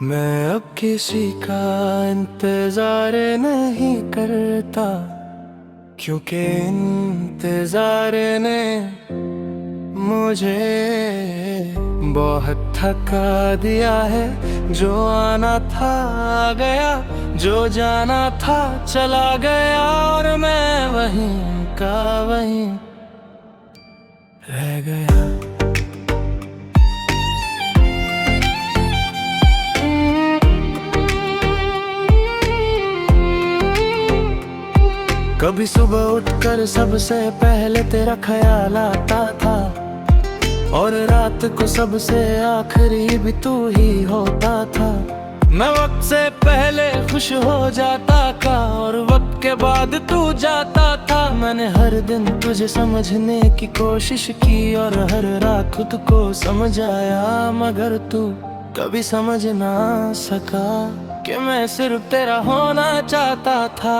मैं अब किसी का इंतजार नहीं करता, क्योंकि इंतजार ने मुझे बहुत थका दिया है। जो आना था आ गया, जो जाना था चला गया, और मैं वहीं का वहीं रह गया। कभी सुबह उठकर सबसे पहले तेरा ख्याल आता था, और रात को सबसे आखिरी भी तू ही होता था। मैं वक्त से पहले खुश हो जाता था, और वक्त के बाद तू जाता था। मैंने हर दिन तुझे समझने की कोशिश की, और हर रात खुद को समझाया, मगर तू कभी समझ ना सका कि मैं सिर्फ तेरा होना चाहता था,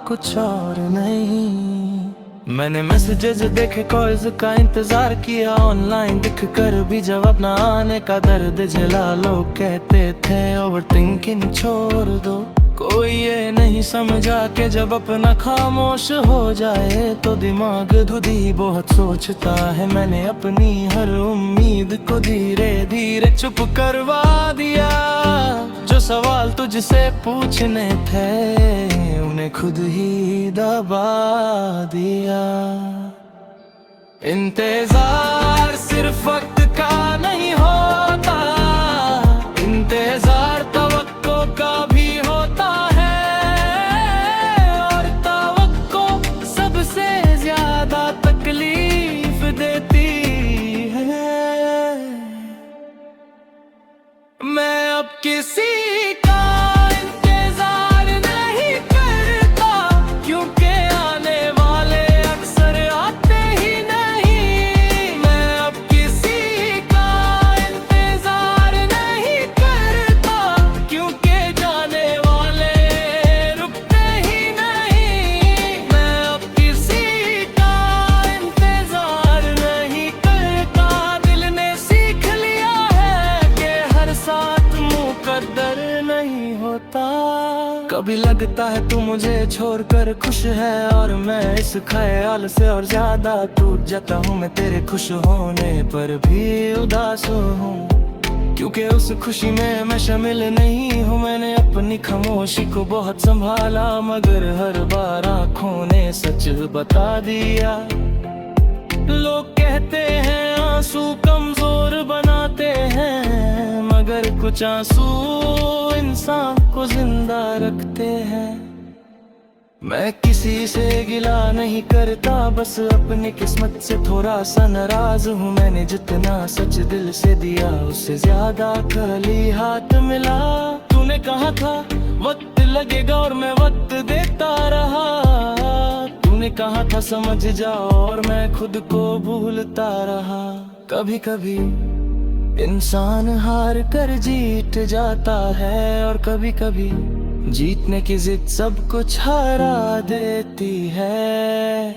कुछ और नहीं। मैंने मैसेजेस देखे, कॉल्स का इंतजार किया, ऑनलाइन दिख कर भी जवाब ना आने का दर्द झेला। लोग कहते थे ओवरथिंकिंग छोड़ दो, कोई ये नहीं समझा कि जब अपना खामोश हो जाए तो दिमाग खुद ही बहुत सोचता है। मैंने अपनी हर उम्मीद को धीरे धीरे चुप करवा दिया। जो सवाल तुझसे पूछने थे उन्हें खुद ही दबा दिया। इंतजार सिर्फ वक्त का नहीं होता, इंतजार तवक्को का भी होता है, और तवक्को सबसे ज्यादा तकलीफ देती है। मैं अब किसी का इंतजार नहीं करता, क्योंकि आने वाले अक्सर आते ही नहीं। मैं अब किसी का इंतजार नहीं करता, क्योंकि जाने वाले रुकते ही नहीं। मैं अब किसी का इंतजार नहीं करता। दिल ने सीख लिया है कि हर साथ मुकद्दर नहीं होता। कभी लगता है तू मुझे छोड़कर खुश है, और मैं इस ख्याल से और ज्यादा टूट जाता हूँ। मैं तेरे खुश होने पर भी उदास हूँ, क्योंकि उस खुशी में मैं शामिल नहीं हूँ। मैंने अपनी खामोशी को बहुत संभाला, मगर हर बार आँखों ने सच बता दिया। लोग कहते हैं आंसू कमजोर बनाते हैं, मगर कुछ आंसू इंसान को जिंदा रखते हैं। मैं किसी से गिला नहीं करता, बस अपनी किस्मत से थोड़ा सा नाराज हूँ। मैंने जितना सच दिल से दिया, उससे ज्यादा खाली हाथ मिला। तूने कहा था वक्त लगेगा, और मैं वक्त देता रहा। तूने कहा था समझ जाओ, और मैं खुद को भूलता रहा। कभी कभी इंसान हार कर जीत जाता है, और कभी कभी जीतने की जिद सब कुछ हरा देती है।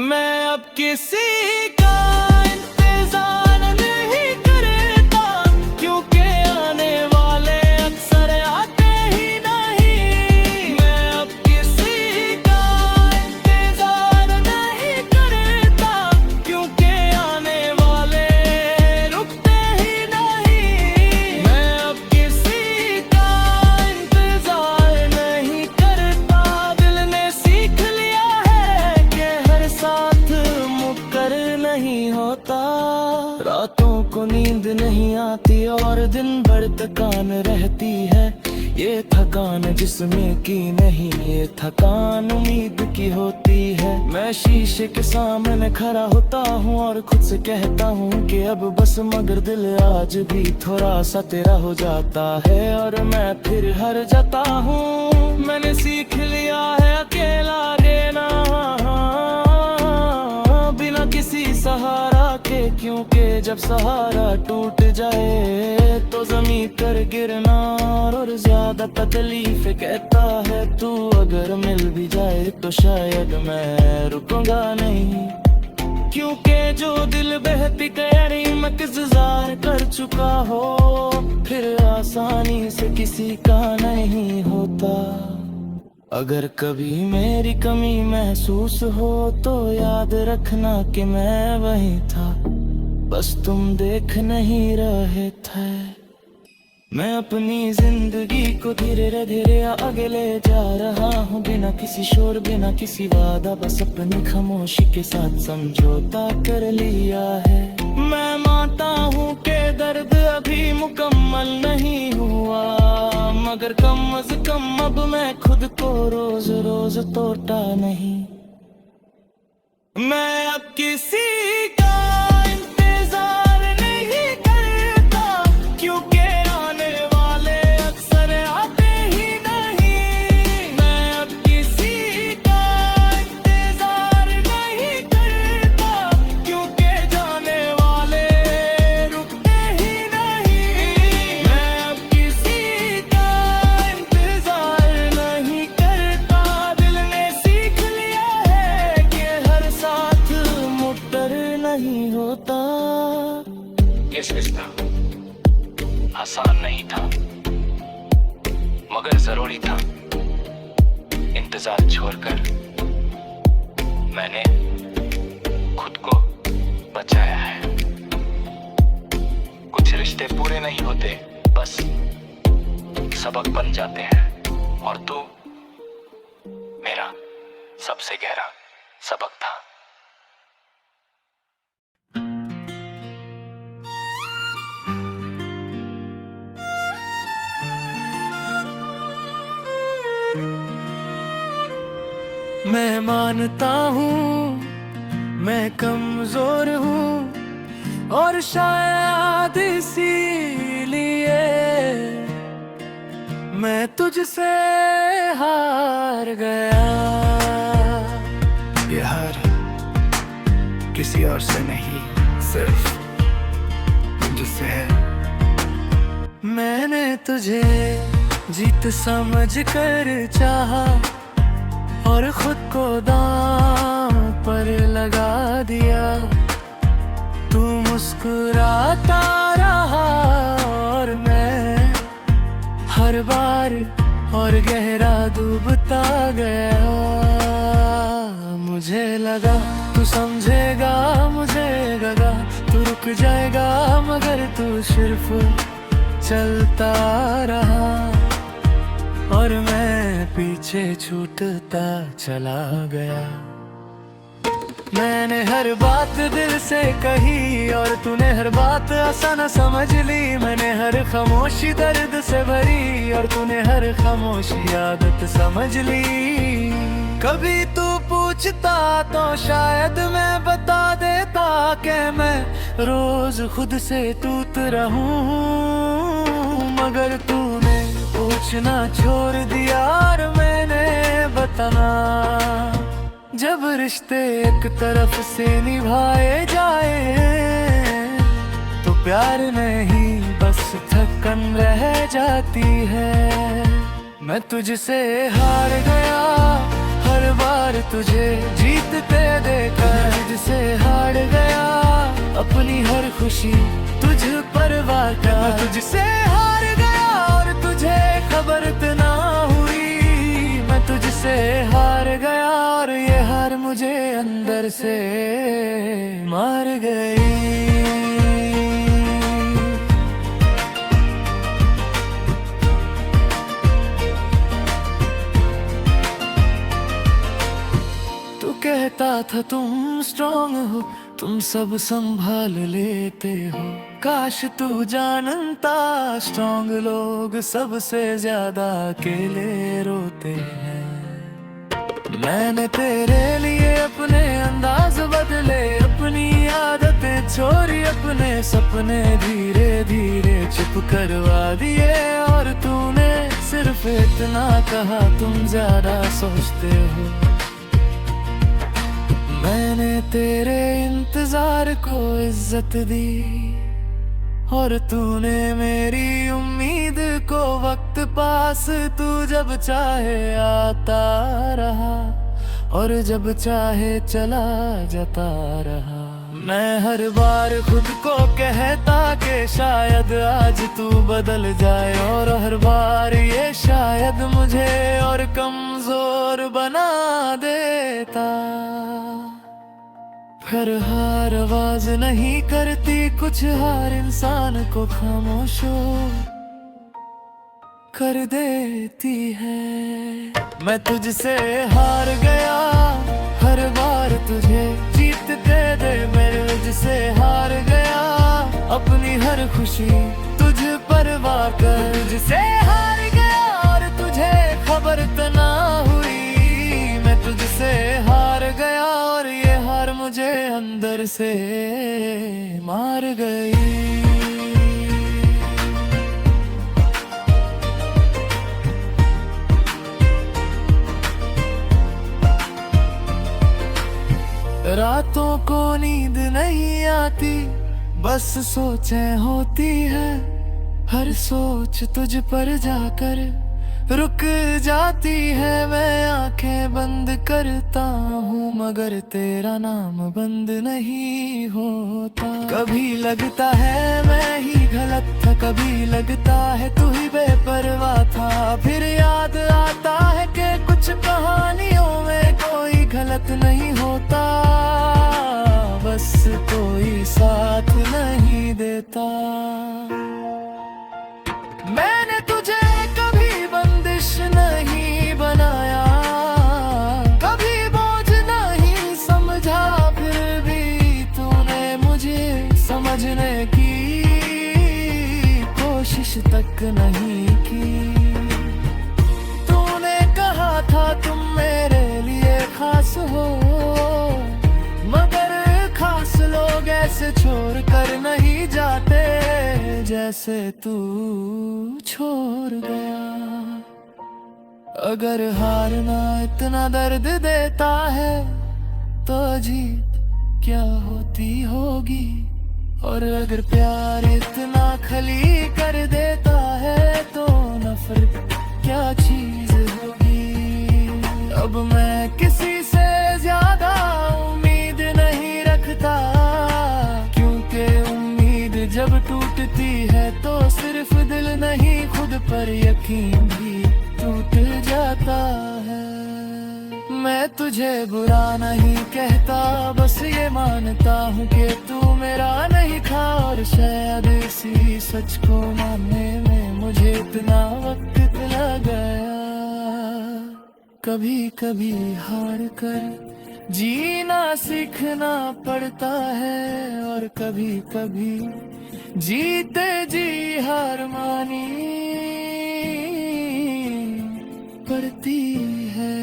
मैं अब किसी का इंतजार नहीं करता, क्योंकि आने वाले अक्सर आते ही नहीं। मैं अब किसी का इंतजार नहीं करता, क्योंकि आने वाले रुकते ही नहीं। मैं अब किसी का इंतजार नहीं करता। दिल ने सीख लिया है कि हर साथ मुकर नहीं होता। रातों को नींद नहीं आती, और दिन भर थकान रहती है। ये थकान जिस्म की नहीं, ये थकान उम्मीद की होती है। मैं शीशे के सामने खड़ा होता हूँ, और खुद से कहता हूँ कि अब बस, मगर दिल आज भी थोड़ा सा तेरा हो जाता है, और मैं फिर हार जाता हूँ। मैंने सीख लिया है अकेला रहना, बिना किसी सहारा के, क्योंकि जब सहारा टूट जाए तो जमीन पर गिरना और ज्यादा तकलीफ। कहता है तू अगर मिल भी जाए तो शायद मैं रुकूंगा नहीं, क्योंकि जो दिल बहती गहरी में इंतजार कर चुका हो, फिर आसानी से किसी का नहीं होता। अगर कभी मेरी कमी महसूस हो तो याद रखना कि मैं वही था, बस तुम देख नहीं रहे थे। मैं अपनी जिंदगी को धीरे धीरे आगे ले जा रहा हूँ, बिना किसी शोर बिना किसी वादा, बस अपनी खामोशी के साथ समझौता कर लिया है। मैं मानता हूँ कि दर्द अभी मुकम्मल नहीं हुआ, मगर कम अज कम अब मैं खुद को रोज रोज तोड़ता नहीं। मैं अब किसी का इंतजार नहीं करता, क्योंकि आने वाले अक्सर आते ही नहीं। मैं अब किसी का इंतजार नहीं करता, क्योंकि जाने वाले रुकते ही नहीं। मैं अब किसी का इंतजार नहीं करता, दिल ने सीख लिया है कि हर साथ मुट्टर नहीं होता। ये रिश्ता आसान नहीं था, मगर जरूरी था। इंतजार छोड़कर मैंने खुद को बचाया है। कुछ रिश्ते पूरे नहीं होते, बस सबक बन जाते हैं, और तू मेरा सबसे गहरा सबक था। मैं मानता हूँ मैं कमजोर हूँ, और शायद इसीलिए मैं तुझसे हार गया। ये हार किसी और से नहीं, सिर्फ तुझसे है। मैंने तुझे जीत समझ कर चाहा, और खुद को दांव पर लगा दिया। तू मुस्कुराता रहा और मैं हर बार और गहरा डूबता गया। मुझे लगा तू समझेगा, मुझे लगा तू रुक जाएगा, मगर तू सिर्फ चलता रहा, और मैं पीछे छूटता चला गया। मैंने हर बात दिल से कही, और तूने हर बात आसान समझ ली। मैंने हर खामोशी दर्द से भरी, और तूने हर खामोशी आदत समझ ली। कभी तू पूछता तो शायद मैं बता देता कि मैं रोज खुद से टूट रहूं, मगर तूने पूछना छोड़ दिया, और मैंने बताना। जब रिश्ते एक तरफ से निभाए जाए तो प्यार नहीं बस थकन रह जाती है। मैं तुझसे हार गया, हर बार तुझे जीतते देखा। तुझसे हार गया, अपनी हर खुशी तुझ पर वार। मैं तुझसे हार गया और तुझे खबर ना हुई। मैं तुझसे हार गया और ये हार मुझे अंदर से मार गई। तू कहता था तुम स्ट्रॉन्ग हो, तुम सब संभाल लेते हो। काश तू जानता, स्ट्रॉन्ग लोग सबसे ज्यादा अकेले रोते हैं। मैंने तेरे लिए अपने अंदाज बदले, अपनी आदतें छोड़ी, अपने सपने धीरे धीरे चुप करवा दिए। और तूने सिर्फ इतना कहा, तुम ज्यादा सोचते हो। मैंने तेरे इंतजार को इज्जत दी, और तूने मेरी उम्मीद को वक्त पास। तू जब चाहे आता रहा, और जब चाहे चला जाता रहा। मैं हर बार खुद को कहता कि शायद आज तू बदल जाए, और हर बार ये शायद मुझे और कमजोर बना देता। फिर हार आवाज नहीं करती कुछ, हार इंसान को खामोश कर देती है। मैं तुझसे हार गया हर बार तुझे जीत दे दे, मैं तुझसे हार गया अपनी हर खुशी तुझ पर वाकर। तुझसे हार गया और तुझे खबर तो ना हुई, मैं तुझसे हार गया और ये हार मुझे अंदर से मार गई। रातों को नींद नहीं आती, बस सोचें होती है। हर सोच तुझ पर जाकर रुक जाती है। मैं आंखें बंद करता हूँ मगर तेरा नाम बंद नहीं होता। कभी लगता है मैं ही गलत था, कभी लगता है तू ही बेपरवाह था। फिर याद आता है कि कुछ कहानियों में कोई गलत नहीं होता, बस कोई साथ नहीं देता। मैंने तुझे कभी बंदिश नहीं बनाया, कभी बोझ नहीं समझा, फिर भी तूने मुझे समझने की कोशिश तक नहीं की। तूने कहा था तुम मेरे लिए खास हो, मगर खास लोग ऐसे छोड़ कर नहीं जाते जैसे तू छोड़ गया। अगर हारना इतना दर्द देता है तो जीत क्या होती होगी, और अगर प्यार इतना खली कर देता है तो नफरत क्या चीज होगी। अब मैं किसी से ज्यादा उम्मीद नहीं रखता, क्योंकि उम्मीद जब टूटती है तो सिर्फ दिल नहीं खुद पर यकीन भी टूट जाता है। मैं तुझे बुरा नहीं कहता, बस ये मानता हूँ कि तू मेरा नहीं था, और शायद इसी सच को मानने में मुझे इतना वक्त लग गया। कभी कभी हार कर जीना सीखना पड़ता है, और कभी कभी जीते जी हार मानी पड़ती है।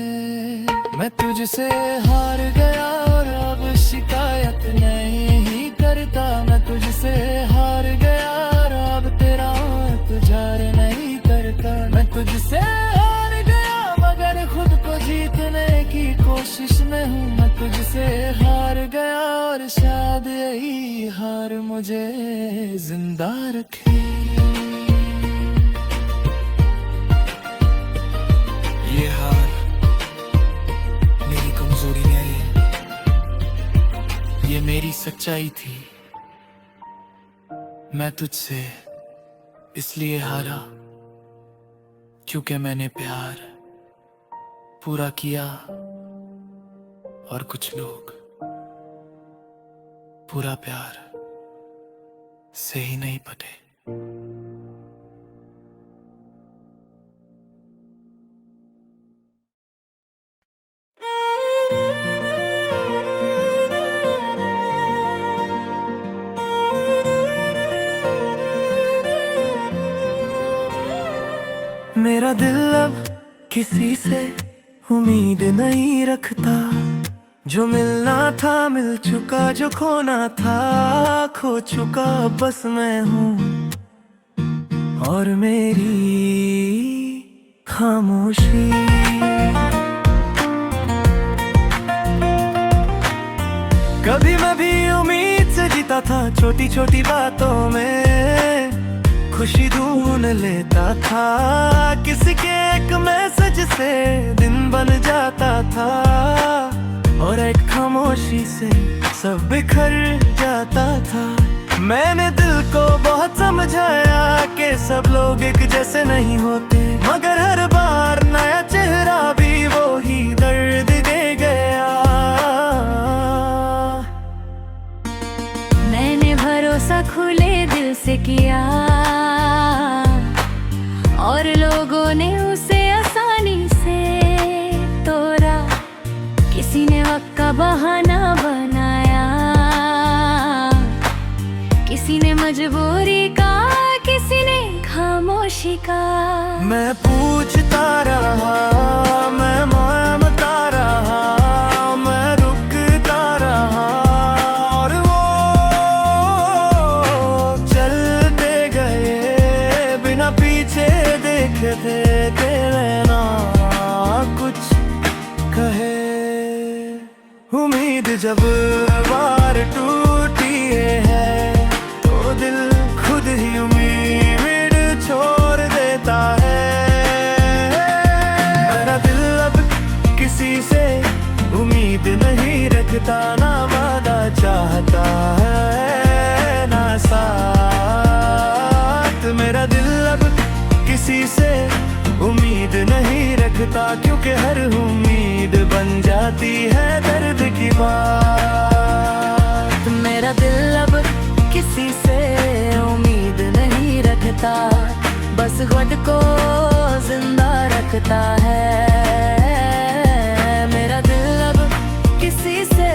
मैं तुझसे हार गया और अब शिकायत नहीं करता। मैं तुझसे हार गया और अब तेरा इंतजार नहीं करता। मैं तुझसे हार गया मगर खुद को जीतने की कोशिश में हूँ। मैं तुझसे हार गया और शायद यही हार मुझे जिंदा रखे। ये हार मेरी कमजोरी नहीं, ये मेरी सच्चाई थी। मैं तुझसे इसलिए हारा क्योंकि मैंने प्यार पूरा किया और कुछ लोग पूरा प्यार से ही नहीं पटे। मेरा दिल अब किसी से उम्मीद नहीं रखता। जो मिलना था मिल चुका, जो खोना था खो चुका। बस मैं हूँ और मेरी खामोशी। कभी मैं भी उम्मीद से जीता था, छोटी छोटी बातों में खुशी ढूंढ लेता था। किसी के एक मैसेज से दिन बन जाता था, और एक खामोशी से सब बिखर जाता था। मैंने दिल को बहुत समझाया कि सब लोग एक जैसे नहीं होते, मगर हर बार नया चेहरा भी वो ही दर्द दे गया। मैंने भरोसा खुले दिल से किया और लोगों ने उसे आसानी से तोड़ा। किसी ने वक्त का बहाना बनाया, किसी ने मजबूरी का, किसी ने खामोशी का। मैं पूछता रहा, मैं मानता रहा, मैं रुकता रहा और वो चलते गए बिना पीछे देखे थे कि मैं ना कुछ कहे। उम्मीद जब बार टूटी है तो दिल खुद ही उम्मीद छोड़ देता है। मेरा दिल अब किसी से उम्मीद नहीं रखता, ना वादा चाहता है ना साथ। मेरा दिल अब किसी से उम्मीद नहीं रखता, क्योंकि हर उम्मीद बन जाती है दर्द की बात। मेरा दिल अब किसी से उम्मीद नहीं रखता, बस खुद को जिंदा रखता है। मेरा दिल अब किसी से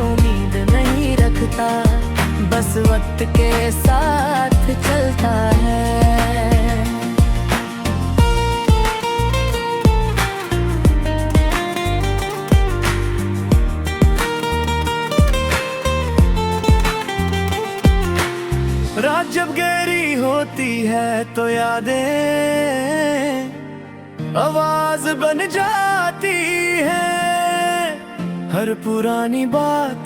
उम्मीद नहीं रखता, बस वक्त के साथ चलता है। रात जब गहरी होती है तो यादें आवाज बन जाती है। हर पुरानी बात,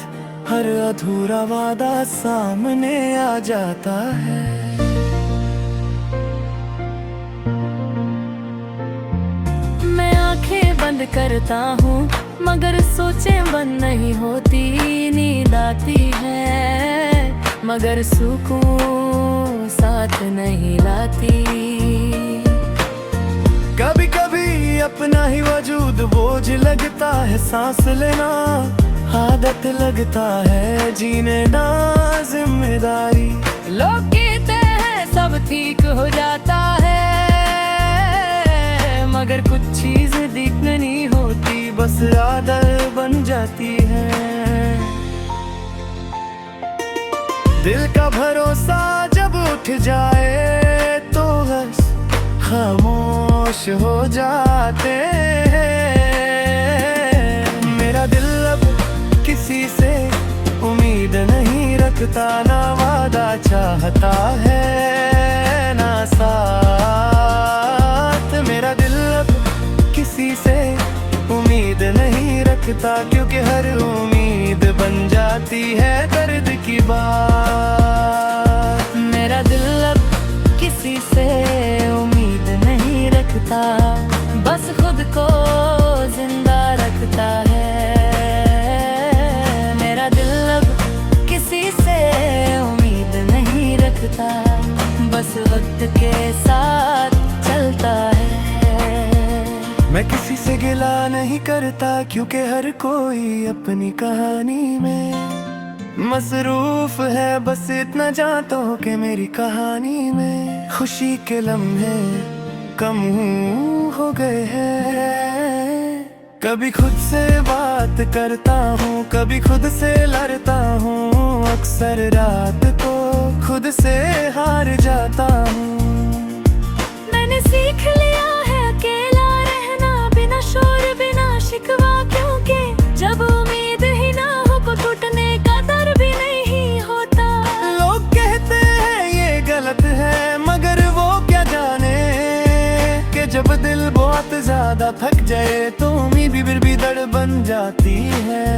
हर अधूरा वादा सामने आ जाता है। मैं आंखें बंद करता हूँ मगर सोचें बंद नहीं होती। नींद आती है मगर सुकून साथ नहीं लाती। कभी कभी अपना ही वजूद बोझ लगता है, सांस लेना आदत लगता है, जीने ना जिम्मेदारी। लोग कहते हैं सब ठीक हो जाता है, मगर कुछ चीज दिखनी होती, बस आदत बन जाती है। दिल का भरोसा जब उठ जाए तो बस खामोश हो जाते हैं। मेरा दिल अब किसी से उम्मीद नहीं रखता, ना वादा चाहता है ना साथ। मेरा दिल अब किसी से उम्मीद नहीं रखता, क्योंकि हर उम्मीद बन जाती है दर्द की बात। मेरा दिल अब किसी से उम्मीद नहीं रखता, बस खुद को जिंदा रखता है। मेरा दिल अब किसी से उम्मीद नहीं रखता, बस वक्त के साथ चलता है। मैं किसी से गिला नहीं करता, क्योंकि हर कोई अपनी कहानी में मसरूफ है। बस इतना जानता हूँ कि मेरी कहानी में खुशी के लम्हे कम हो गए हैं। कभी खुद से बात करता हूँ, कभी खुद से लड़ता हूँ, अक्सर रात को खुद से हार जाता हूँ। मैंने सीख लिया है अकेला रहना, बिना शोर बिना शिकवा, क्योंकि जब उम्मीद ही ना हो को टूटने का डर भी नहीं होता। लोग कहते हैं ये गलत है, मगर वो क्या जाने कि जब दिल बहुत ज्यादा थक जाए तो उम्मीद भी दड़ बन जाती है।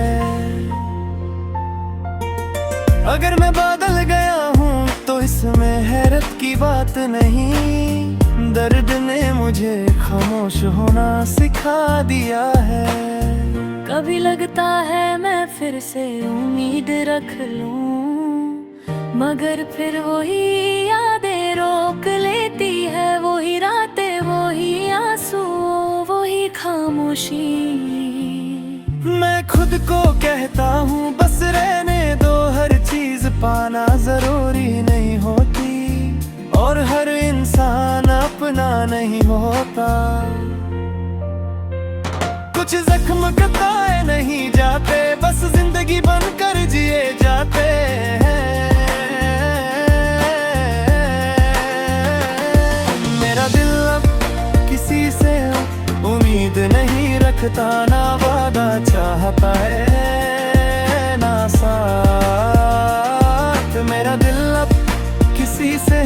अगर मैं बदल गया हूँ तो इसमें हैरत की बात नहीं, दर्द ने मुझे खामोश होना सिखा दिया है। कभी लगता है मैं फिर से उम्मीद रख लूं, मगर फिर वही यादें रोक लेती है, वही रातें, वही आंसू, वही खामोशी। मैं खुद को कहता हूँ बस रहने दो, हर चीज पाना जरूरी नहीं होती, और हर इंसान अपना नहीं होता। कुछ जख्म कताए नहीं जाते, बस जिंदगी बनकर जिए जाते हैं। मेरा दिल अब किसी से उम्मीद नहीं रखता, ना वादा चाहता है ना साथ। मेरा दिल अब किसी से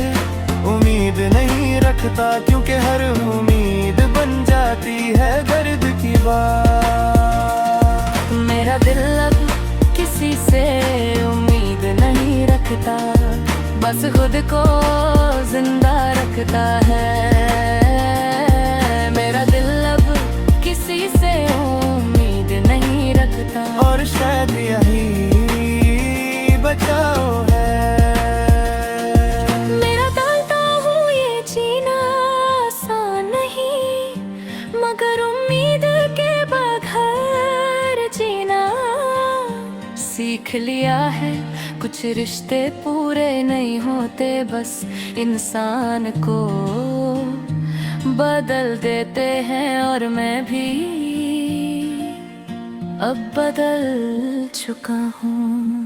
उम्मीद नहीं रखता, क्योंकि हर उम्मीद बन जाती है दर्द की बात। मेरा दिल अब किसी से उम्मीद नहीं रखता, बस खुद को जिंदा रखता है। मेरा दिल अब किसी से उम्मीद नहीं रखता, और शायद यही बचाओ है। मेरा जानता हूँ ये जीना आसान नहीं, मगर उम्मीद के बगैर जीना सीख लिया है। कुछ रिश्ते पूरे नहीं होते, बस इंसान को बदल देते हैं, और मैं भी अब बदल चुका हूँ।